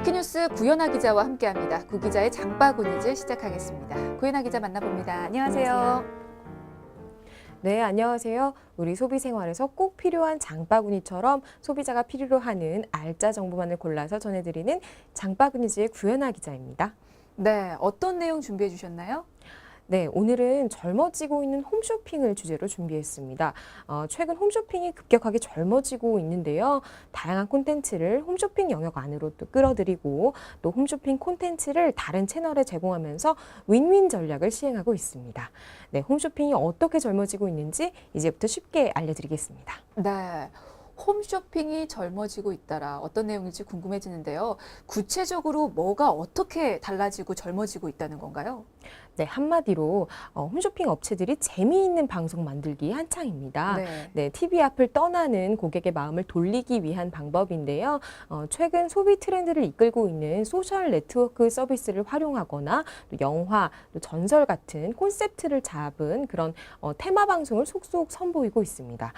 위키뉴스 구연아 기자와 함께합니다. 구 기자의 장바구니즈 시작하겠습니다. 구연아 기자 만나봅니다. 안녕하세요. 네, 안녕하세요. 우리 소비 생활에서 꼭 필요한 장바구니처럼 소비자가 필요로 하는 알짜 정보만을 골라서 전해드리는 장바구니즈의 구연아 기자입니다. 네, 어떤 내용 준비해 주셨나요? 네, 오늘은 젊어지고 있는 홈쇼핑을 주제로 준비했습니다. 최근 홈쇼핑이 급격하게 젊어지고 있는데요. 다양한 콘텐츠를 홈쇼핑 영역 안으로 또 끌어들이고 또 홈쇼핑 콘텐츠를 다른 채널에 제공하면서 윈윈 전략을 시행하고 있습니다. 네, 홈쇼핑이 어떻게 젊어지고 있는지 이제부터 쉽게 알려드리겠습니다. 네. 홈쇼핑이 젊어지고 있다라 어떤 내용인지 궁금해지는데요. 구체적으로 뭐가 어떻게 달라지고 젊어지고 있다는 건가요? 네, 한마디로 홈쇼핑 업체들이 재미있는 방송 만들기 한창입니다. 네. 네, TV 앞을 떠나는 고객의 마음을 돌리기 위한 방법인데요. 최근 소비 트렌드를 이끌고 있는 소셜 네트워크 서비스를 활용하거나 또 영화, 또 전설 같은 콘셉트를 잡은 그런 테마 방송을 속속 선보이고 있습니다.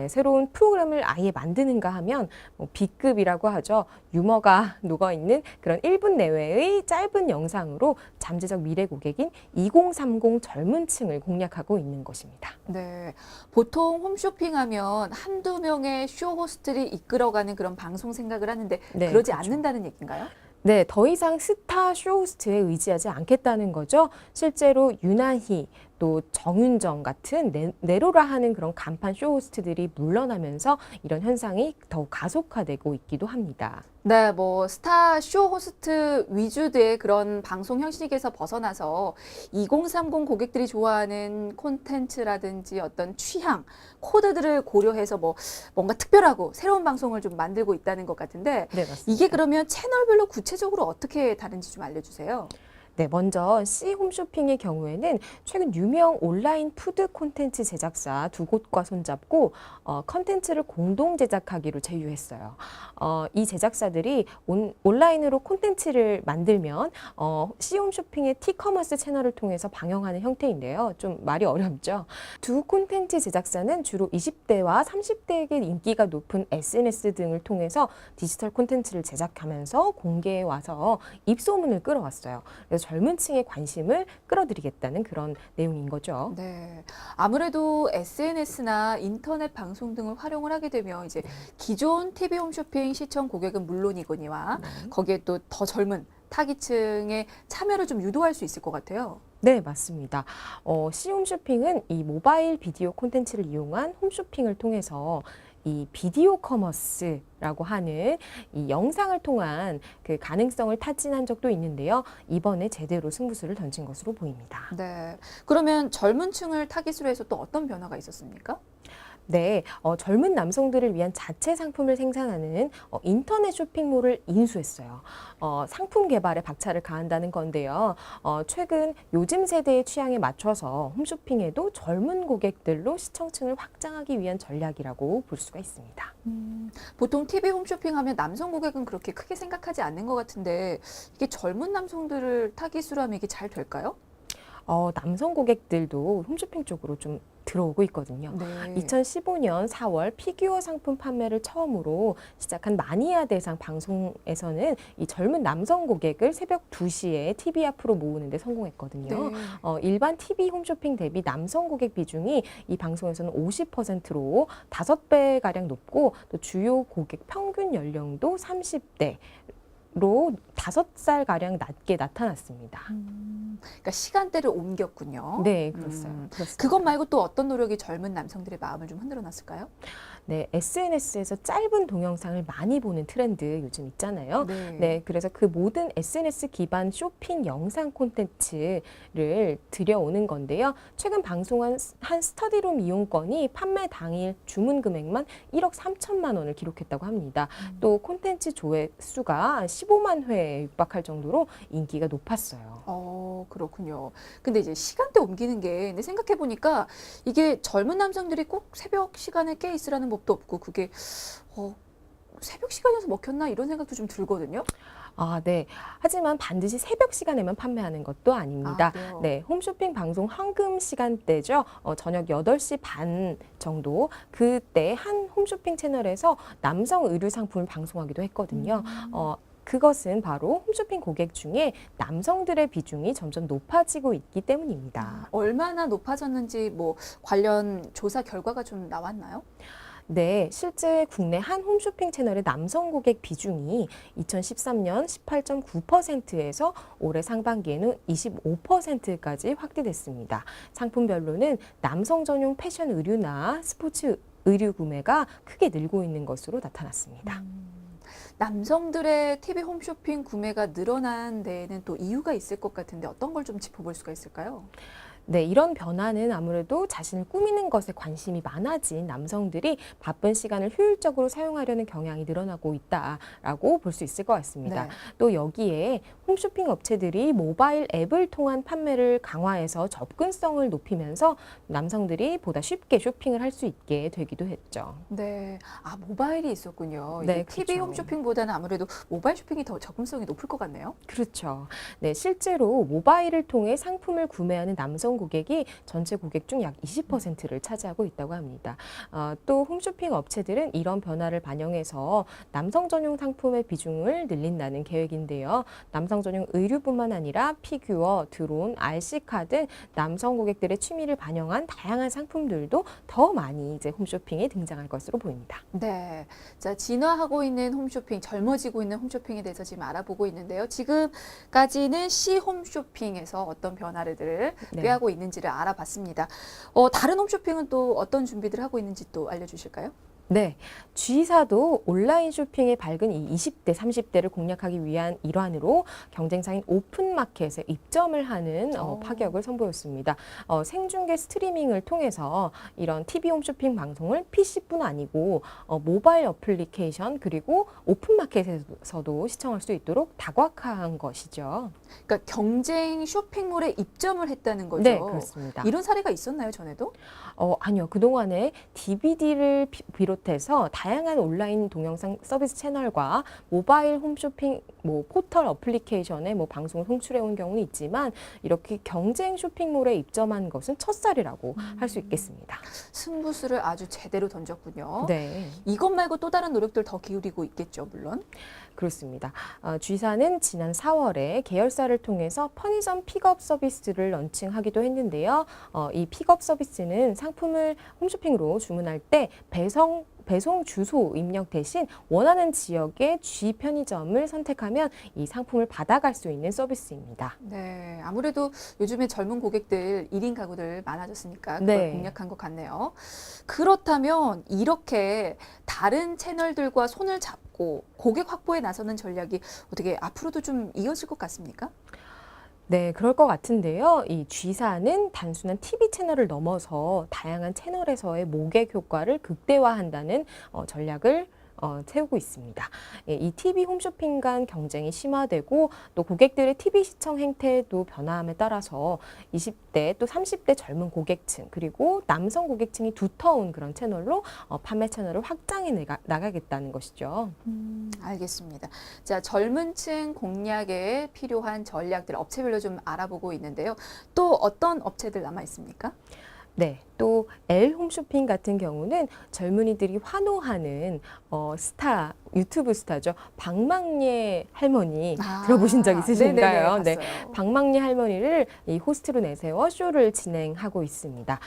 새로운 프로그램을 아예 만드는가 하면 B급이라고 하죠. 유머가 녹아있는 그런 1분 내외의 짧은 영상으로 잠재적 미래 고객인 2030 젊은 층을 공략하고 있는 것입니다. 네. 보통 홈쇼핑하면 한두 명의 쇼 호스트들이 이끌어가는 그런 방송 생각을 하는데 네, 그러지 그렇죠. 않는다는 얘기인가요? 네, 더 이상 스타 쇼호스트에 의지하지 않겠다는 거죠. 실제로 유난히 또 정윤정 같은 네로라 하는 그런 간판 쇼호스트들이 물러나면서 이런 현상이 더욱 가속화되고 있기도 합니다. 네, 뭐 스타 쇼 호스트 위주의 그런 방송 형식에서 벗어나서 2030 고객들이 좋아하는 콘텐츠라든지 어떤 취향, 코드들을 고려해서 뭔가 특별하고 새로운 방송을 좀 만들고 있다는 것 같은데 네, 맞습니다. 이게 그러면 채널별로 구체적으로 어떻게 다른지 좀 알려주세요. 네, 먼저 C 홈쇼핑의 경우에는 최근 유명 온라인 푸드 콘텐츠 제작사 두 곳과 손잡고 콘텐츠를 공동 제작하기로 제휴했어요. 이 제작사들이 온라인으로 콘텐츠를 만들면 C 홈쇼핑의 티커머스 채널을 통해서 방영하는 형태인데요. 좀 말이 어렵죠. 두 콘텐츠 제작사는 주로 20대와 30대에게 인기가 높은 SNS 등을 통해서 디지털 콘텐츠를 제작하면서 공개해 와서 입소문을 끌어왔어요. 그래서 젊은 층의 관심을 끌어들이겠다는 그런 내용인 거죠. 네. 아무래도 SNS나 인터넷 방송 등을 활용을 하게 되면 이제 기존 TV 홈쇼핑 시청 고객은 물론이거니와 거기에 또 더 젊은 타깃층의 참여를 좀 유도할 수 있을 것 같아요. 네, 맞습니다. C 홈쇼핑은 이 모바일 비디오 콘텐츠를 이용한 홈쇼핑을 통해서 이 비디오 커머스라고 하는 이 영상을 통한 그 가능성을 타진한 적도 있는데요. 이번에 제대로 승부수를 던진 것으로 보입니다. 네. 그러면 젊은 층을 타깃으로 해서 또 어떤 변화가 있었습니까? 네, 젊은 남성들을 위한 자체 상품을 생산하는 인터넷 쇼핑몰을 인수했어요. 상품 개발에 박차를 가한다는 건데요. 최근 요즘 세대의 취향에 맞춰서 홈쇼핑에도 젊은 고객들로 시청층을 확장하기 위한 전략이라고 볼 수가 있습니다. 보통 TV 홈쇼핑 하면 남성 고객은 그렇게 크게 생각하지 않는 것 같은데 이게 젊은 남성들을 타깃으로 하면 이게 잘 될까요? 남성 고객들도 홈쇼핑 쪽으로 좀 들어오고 있거든요. 네. 2015년 4월 피규어 상품 판매를 처음으로 시작한 마니아 대상 방송에서는 이 젊은 남성 고객을 새벽 2시에 TV 앞으로 모으는 데 성공했거든요. 네. 일반 TV 홈쇼핑 대비 남성 고객 비중이 이 방송에서는 50%로 5배가량 높고 또 주요 고객 평균 연령도 30대 로 5살가량 낮게 나타났습니다. 그러니까 시간대를 옮겼군요. 네, 그렇습니다. 그것 말고 또 어떤 노력이 젊은 남성들의 마음을 좀 흔들어 놨을까요? 네, SNS에서 짧은 동영상을 많이 보는 트렌드 요즘 있잖아요. 네. 네, 그래서 그 모든 SNS 기반 쇼핑 영상 콘텐츠를 들여오는 건데요. 최근 방송한 한 스터디룸 이용권이 판매 당일 주문 금액만 1억 3천만 원을 기록했다고 합니다. 또 콘텐츠 조회수가 15만 회에 육박할 정도로 인기가 높았어요. 그렇군요. 근데 이제 시간대 옮기는 게 근데 생각해 보니까 이게 젊은 남성들이 꼭 새벽 시간에 깨 있으라는 법도 없고 그게 새벽 시간에서 먹혔나 이런 생각도 좀 들거든요. 네. 하지만 반드시 새벽 시간에만 판매하는 것도 아닙니다. 그래요? 네, 홈쇼핑 방송 황금 시간대죠. 저녁 8시 반 정도 그때 한 홈쇼핑 채널에서 남성 의류 상품을 방송하기도 했거든요. 그것은 바로 홈쇼핑 고객 중에 남성들의 비중이 점점 높아지고 있기 때문입니다. 얼마나 높아졌는지 뭐 관련 조사 결과가 좀 나왔나요? 네, 실제 국내 한 홈쇼핑 채널의 남성 고객 비중이 2013년 18.9%에서 올해 상반기에는 25%까지 확대됐습니다. 상품별로는 남성 전용 패션 의류나 스포츠 의류 구매가 크게 늘고 있는 것으로 나타났습니다. 남성들의 TV 홈쇼핑 구매가 늘어난 데에는 또 이유가 있을 것 같은데 어떤 걸 좀 짚어볼 수가 있을까요? 네, 이런 변화는 아무래도 자신을 꾸미는 것에 관심이 많아진 남성들이 바쁜 시간을 효율적으로 사용하려는 경향이 늘어나고 있다라고 볼 수 있을 것 같습니다. 네. 또 여기에 홈쇼핑 업체들이 모바일 앱을 통한 판매를 강화해서 접근성을 높이면서 남성들이 보다 쉽게 쇼핑을 할 수 있게 되기도 했죠. 네. 아, 모바일이 있었군요. 네, 이게 TV 그렇죠. 홈쇼핑보다는 아무래도 모바일 쇼핑이 더 접근성이 높을 것 같네요. 그렇죠. 네, 실제로 모바일을 통해 상품을 구매하는 남성 고객이 전체 고객 중 약 20%를 차지하고 있다고 합니다. 또 홈쇼핑 업체들은 이런 변화를 반영해서 남성 전용 상품의 비중을 늘린다는 계획인데요. 남성 전용 의류뿐만 아니라 피규어, 드론, RC카 등 남성 고객들의 취미를 반영한 다양한 상품들도 더 많이 이제 홈쇼핑에 등장할 것으로 보입니다. 네. 자, 진화하고 있는 홈쇼핑, 젊어지고 있는 홈쇼핑에 대해서 지금 알아보고 있는데요. 지금까지는 C 홈쇼핑에서 어떤 변화들을 네. 꾀하고 있는지를 알아봤습니다. 다른 홈쇼핑은 또 어떤 준비들을 하고 있는지 또 알려주실까요? 네, G사도 온라인 쇼핑에 밝은 이 20대, 30대를 공략하기 위한 일환으로 경쟁사인 오픈마켓에 입점을 하는 파격을 선보였습니다. 생중계 스트리밍을 통해서 이런 TV 홈쇼핑 방송을 PC뿐 아니고 모바일 어플리케이션 그리고 오픈마켓에서도 시청할 수 있도록 다각화한 것이죠. 그러니까 경쟁 쇼핑몰에 입점을 했다는 거죠. 네, 그렇습니다. 이런 사례가 있었나요, 전에도? 아니요. 그동안에 DVD를 비롯해서 다양한 온라인 동영상 서비스 채널과 모바일 홈쇼핑 포털 어플리케이션에 방송을 송출해 온 경우는 있지만 이렇게 경쟁 쇼핑몰에 입점한 것은 첫살이라고 할 수 있겠습니다. 승부수를 아주 제대로 던졌군요. 네. 이것 말고 또 다른 노력들 더 기울이고 있겠죠, 물론. 그렇습니다. G사는 지난 4월에 계열사를 통해서 편의점 픽업 서비스를 런칭하기도 했는데요. 이 픽업 서비스는 상품을 홈쇼핑으로 주문할 때 배송 주소 입력 대신 원하는 지역의 G 편의점을 선택하면 이 상품을 받아갈 수 있는 서비스입니다. 네, 아무래도 요즘에 젊은 고객들, 1인 가구들 많아졌으니까 그걸 네. 공략한 것 같네요. 그렇다면 이렇게 다른 채널들과 손을 잡고 고객 확보에 나서는 전략이 어떻게 앞으로도 좀 이어질 것 같습니까? 네, 그럴 것 같은데요. 이 G사는 단순한 TV 채널을 넘어서 다양한 채널에서의 모객 효과를 극대화한다는 전략을 세우고 있습니다. 예, 이 TV 홈쇼핑 간 경쟁이 심화되고 또 고객들의 TV 시청 행태도 변화함에 따라서 20대 또 30대 젊은 고객층 그리고 남성 고객층이 두터운 그런 채널로 판매 채널을 확장해 나가겠다는 것이죠. 알겠습니다. 자, 젊은 층 공략에 필요한 전략들 업체별로 좀 알아보고 있는데요. 또 어떤 업체들 남아 있습니까? 네, 또 L 홈쇼핑 같은 경우는 젊은이들이 환호하는 유튜브 스타죠. 박망예 할머니 들어보신 적 있으신가요? 네네네, 네, 봤어요. 박망예 할머니를 이 호스트로 내세워 쇼를 진행하고 있습니다.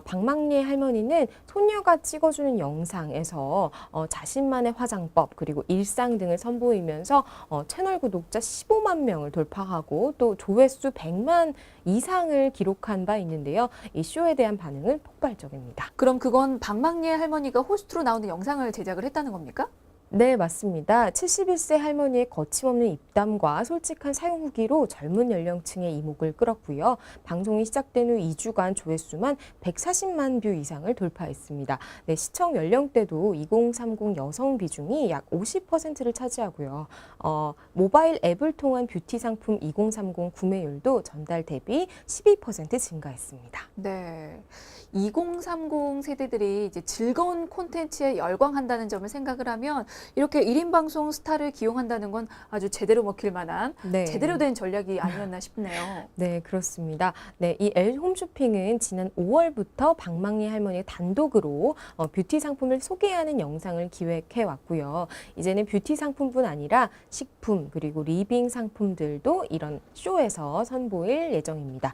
박망예 할머니는 소녀가 찍어주는 영상에서 자신만의 화장법 그리고 일상 등을 선보이면서 채널 구독자 15만 명을 돌파하고 또 조회수 100만 이상을 기록한 바 있는데요. 이 쇼에 대한 반응은 폭발적입니다. 그럼 그건 박막리의 할머니가 호스트로 나오는 영상을 제작을 했다는 겁니까? 네, 맞습니다. 71세 할머니의 거침없는 입담과 솔직한 사용 후기로 젊은 연령층의 이목을 끌었고요. 방송이 시작된 후 2주간 조회수만 140만 뷰 이상을 돌파했습니다. 네, 시청 연령대도 2030 여성 비중이 약 50%를 차지하고요. 모바일 앱을 통한 뷰티 상품 2030 구매율도 전달 대비 12% 증가했습니다. 네. 2030 세대들이 이제 즐거운 콘텐츠에 열광한다는 점을 생각을 하면 이렇게 1인 방송 스타를 기용한다는 건 아주 제대로 먹힐 만한 네. 제대로 된 전략이 아니었나 싶네요. 네, 그렇습니다. 네, 이 L 홈쇼핑은 지난 5월부터 박망리 할머니의 단독으로 뷰티 상품을 소개하는 영상을 기획해 왔고요. 이제는 뷰티 상품뿐 아니라 식품 그리고 리빙 상품들도 이런 쇼에서 선보일 예정입니다.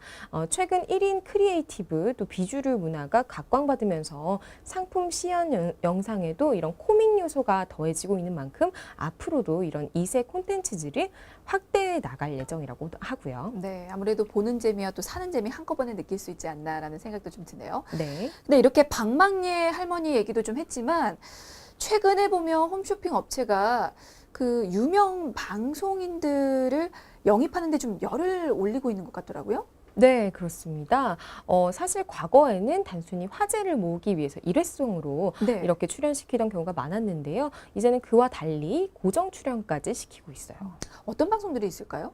최근 1인 크리에이티브 또 비주류 문화가 각광받으면서 상품 시연 영상에도 이런 코믹 요소가 더해지고 있는 만큼 앞으로도 이런 2세 콘텐츠들이 확대해 나갈 예정이라고 하고요. 네, 아무래도 보는 재미와 또 사는 재미 한꺼번에 느낄 수 있지 않나라는 생각도 좀 드네요. 네. 근데 이렇게 박망리의 할머니 얘기도 좀 했지만 최근에 보면 홈쇼핑 업체가 그 유명 방송인들을 영입하는 데 좀 열을 올리고 있는 것 같더라고요. 네, 그렇습니다. 사실 과거에는 단순히 화제를 모으기 위해서 일회성으로 네. 이렇게 출연시키던 경우가 많았는데요. 이제는 그와 달리 고정 출연까지 시키고 있어요. 어떤 방송들이 있을까요?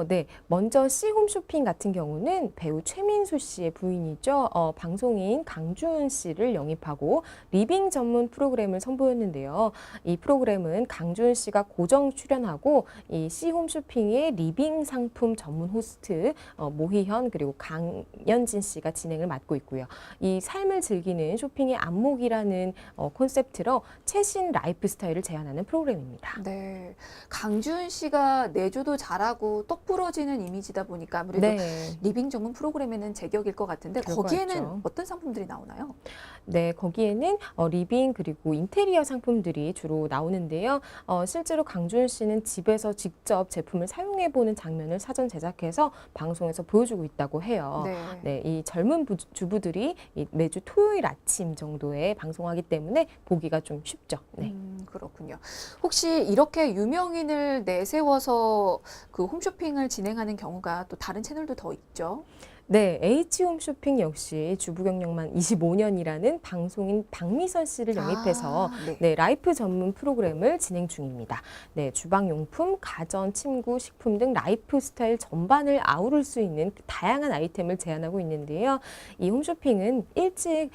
네. 먼저 C 홈쇼핑 같은 경우는 배우 최민수 씨의 부인이죠. 방송인 강주은 씨를 영입하고 리빙 전문 프로그램을 선보였는데요. 이 프로그램은 강주은 씨가 고정 출연하고 이 C 홈쇼핑의 리빙 상품 전문 호스트 모희현 그리고 강연진 씨가 진행을 맡고 있고요. 이 삶을 즐기는 쇼핑의 안목이라는 콘셉트로 최신 라이프 스타일을 제안하는 프로그램입니다. 네. 강주은 씨가 내조도 잘하고 똑 부러지는 이미지다 보니까 아무래도 네. 리빙 전문 프로그램에는 제격일 것 같은데 거기에는 그럴 것 같죠. 어떤 상품들이 나오나요? 네, 거기에는 리빙 그리고 인테리어 상품들이 주로 나오는데요. 실제로 강준 씨는 집에서 직접 제품을 사용해보는 장면을 사전 제작해서 방송에서 보여주고 있다고 해요. 네. 네, 이 젊은 주부들이 매주 토요일 아침 정도에 방송하기 때문에 보기가 좀 쉽죠. 네. 그렇군요. 혹시 이렇게 유명인을 내세워서 그 홈쇼핑을 진행하는 경우가 또 다른 채널도 더 있죠? 네, H홈쇼핑 역시 주부 경력만 25년이라는 방송인 박미선 씨를 영입해서 네. 네, 라이프 전문 프로그램을 진행 중입니다. 네, 주방용품, 가전, 침구, 식품 등 라이프 스타일 전반을 아우를 수 있는 다양한 아이템을 제안하고 있는데요. 이 홈쇼핑은 일찍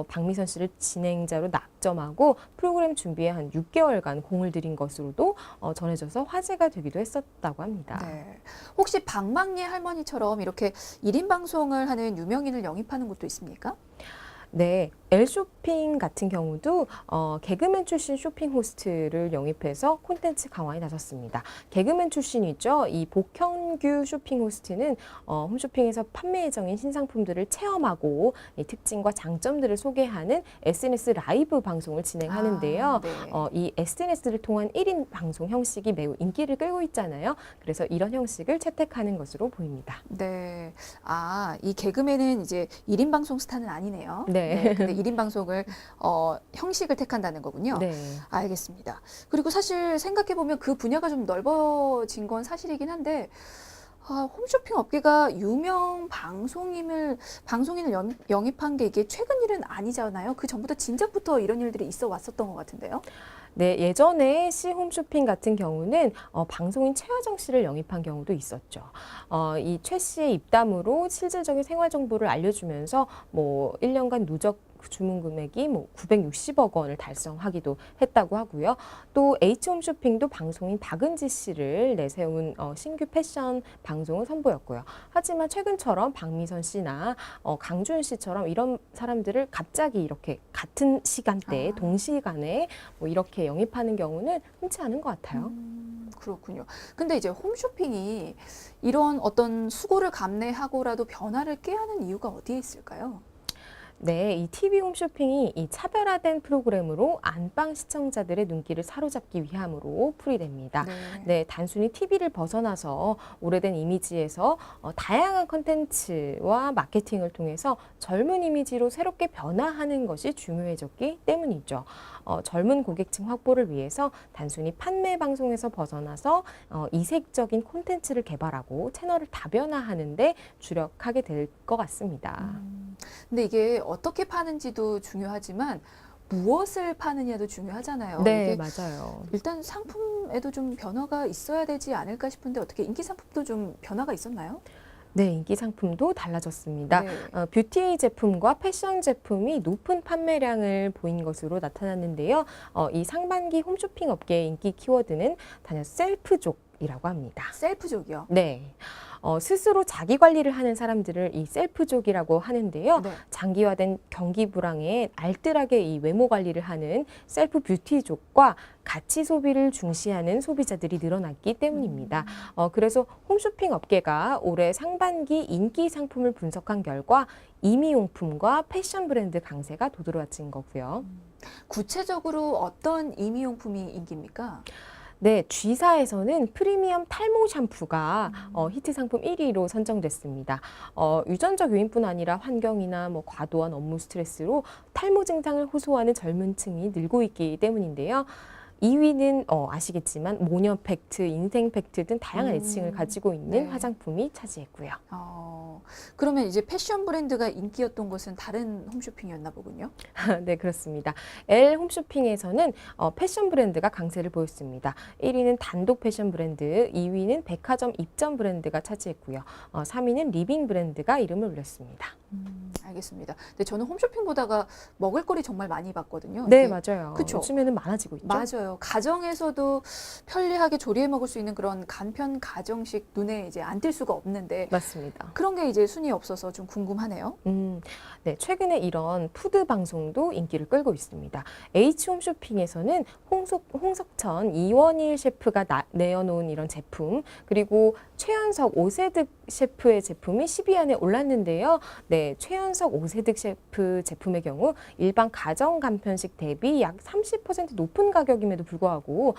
박미선 씨를 진행자로 낙점하고 프로그램 준비에 한 6개월간 공을 들인 것으로도 전해져서 화제가 되기도 했었다고 합니다. 네. 혹시 박망리 할머니처럼 이렇게 1인 방송을 하는 유명인을 영입하는 곳도 있습니까? 네, L쇼핑 같은 경우도 개그맨 출신 쇼핑 호스트를 영입해서 콘텐츠 강화에 나섰습니다. 개그맨 출신이죠. 이 복현규 쇼핑 호스트는 홈쇼핑에서 판매 예정인 신상품들을 체험하고 이 특징과 장점들을 소개하는 SNS 라이브 방송을 진행하는데요. 네. 이 SNS를 통한 1인 방송 형식이 매우 인기를 끌고 있잖아요. 그래서 이런 형식을 채택하는 것으로 보입니다. 네. 이 개그맨은 이제 1인 방송 스타는 아니네요. 네. 근데 1인 방송을 형식을 택한다는 거군요. 네. 알겠습니다. 그리고 사실 생각해 보면 그 분야가 좀 넓어진 건 사실이긴 한데 홈쇼핑 업계가 유명 방송인을 영입한 게 이게 최근 일은 아니잖아요. 그 전부터 진작부터 이런 일들이 있어 왔었던 것 같은데요. 네, 예전에 C 홈쇼핑 같은 경우는 방송인 최하정 씨를 영입한 경우도 있었죠. 이 최 씨의 입담으로 실질적인 생활 정보를 알려주면서 뭐 1년간 누적 주문 금액이 뭐 960억 원을 달성하기도 했다고 하고요. 또 H홈쇼핑도 방송인 박은지 씨를 내세운 신규 패션 방송을 선보였고요. 하지만 최근처럼 박미선 씨나 강준 씨처럼 이런 사람들을 갑자기 이렇게 같은 시간대에 동시간에 뭐 이렇게 영입하는 경우는 흔치 않은 것 같아요. 그렇군요. 근데 이제 홈쇼핑이 이런 어떤 수고를 감내하고라도 변화를 꾀하는 이유가 어디에 있을까요? 네, 이 TV 홈쇼핑이 이 차별화된 프로그램으로 안방 시청자들의 눈길을 사로잡기 위함으로 풀이됩니다. 네, 단순히 TV를 벗어나서 오래된 이미지에서 다양한 컨텐츠와 마케팅을 통해서 젊은 이미지로 새롭게 변화하는 것이 중요해졌기 때문이죠. 젊은 고객층 확보를 위해서 단순히 판매 방송에서 벗어나서 이색적인 콘텐츠를 개발하고 채널을 다변화하는 데 주력하게 될 것 같습니다. 근데 이게 어떻게 파는지도 중요하지만 무엇을 파느냐도 중요하잖아요. 네, 이게 맞아요. 일단 상품에도 좀 변화가 있어야 되지 않을까 싶은데 어떻게 인기 상품도 좀 변화가 있었나요? 네, 인기 상품도 달라졌습니다. 네. 뷰티 제품과 패션 제품이 높은 판매량을 보인 것으로 나타났는데요. 이 상반기 홈쇼핑 업계의 인기 키워드는 단연 셀프족이라고 합니다. 셀프족이요. 네. 스스로 자기 관리를 하는 사람들을 이 셀프족이라고 하는데요. 네. 장기화된 경기 불황에 알뜰하게 이 외모 관리를 하는 셀프 뷰티족과 가치 소비를 중시하는 소비자들이 늘어났기 때문입니다. 그래서 홈쇼핑 업계가 올해 상반기 인기 상품을 분석한 결과 이미용품과 패션 브랜드 강세가 도드라진 거고요. 구체적으로 어떤 이미용품이 인기입니까? 네, G사에서는 프리미엄 탈모 샴푸가 히트 상품 1위로 선정됐습니다. 유전적 요인뿐 아니라 환경이나 뭐 과도한 업무 스트레스로 탈모 증상을 호소하는 젊은 층이 늘고 있기 때문인데요. 2위는 아시겠지만 모녀 팩트, 인생 팩트 등 다양한 애칭을 가지고 있는 네. 화장품이 차지했고요. 그러면 이제 패션 브랜드가 인기였던 것은 다른 홈쇼핑이었나 보군요. 네, 그렇습니다. L 홈쇼핑에서는 패션 브랜드가 강세를 보였습니다. 1위는 단독 패션 브랜드, 2위는 백화점 입점 브랜드가 차지했고요. 3위는 리빙 브랜드가 이름을 올렸습니다. 알겠습니다. 근데 저는 홈쇼핑 보다가 먹을거리 정말 많이 봤거든요. 네, 이게 맞아요. 그쵸? 요즘에는 많아지고 있죠. 맞아요. 가정에서도 편리하게 조리해 먹을 수 있는 그런 간편 가정식 눈에 이제 안 띌 수가 없는데 맞습니다. 그런 게 이제 순위 없어서 좀 궁금하네요. 네, 최근에 이런 푸드 방송도 인기를 끌고 있습니다. H홈쇼핑에서는 홍석천, 이원일 셰프가 내어놓은 이런 제품, 그리고 최연석, 오세득 셰프의 제품이 10위 안에 올랐는데요. 네, 최연석, 오세득 셰프 제품의 경우 일반 가정 간편식 대비 약 30% 높은 가격임에도 불구하고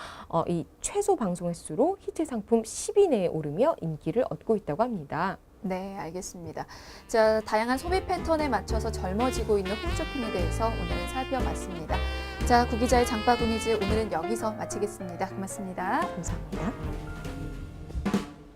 이 최소 방송 횟수로 히트 상품 10위 내에 오르며 인기를 얻고 있다고 합니다. 네, 알겠습니다. 자, 다양한 소비 패턴에 맞춰서 젊어지고 있는 홈쇼핑에 대해서 오늘은 살펴봤습니다. 자, 구기자의 장바구니즈 오늘은 여기서 마치겠습니다. 고맙습니다. 감사합니다.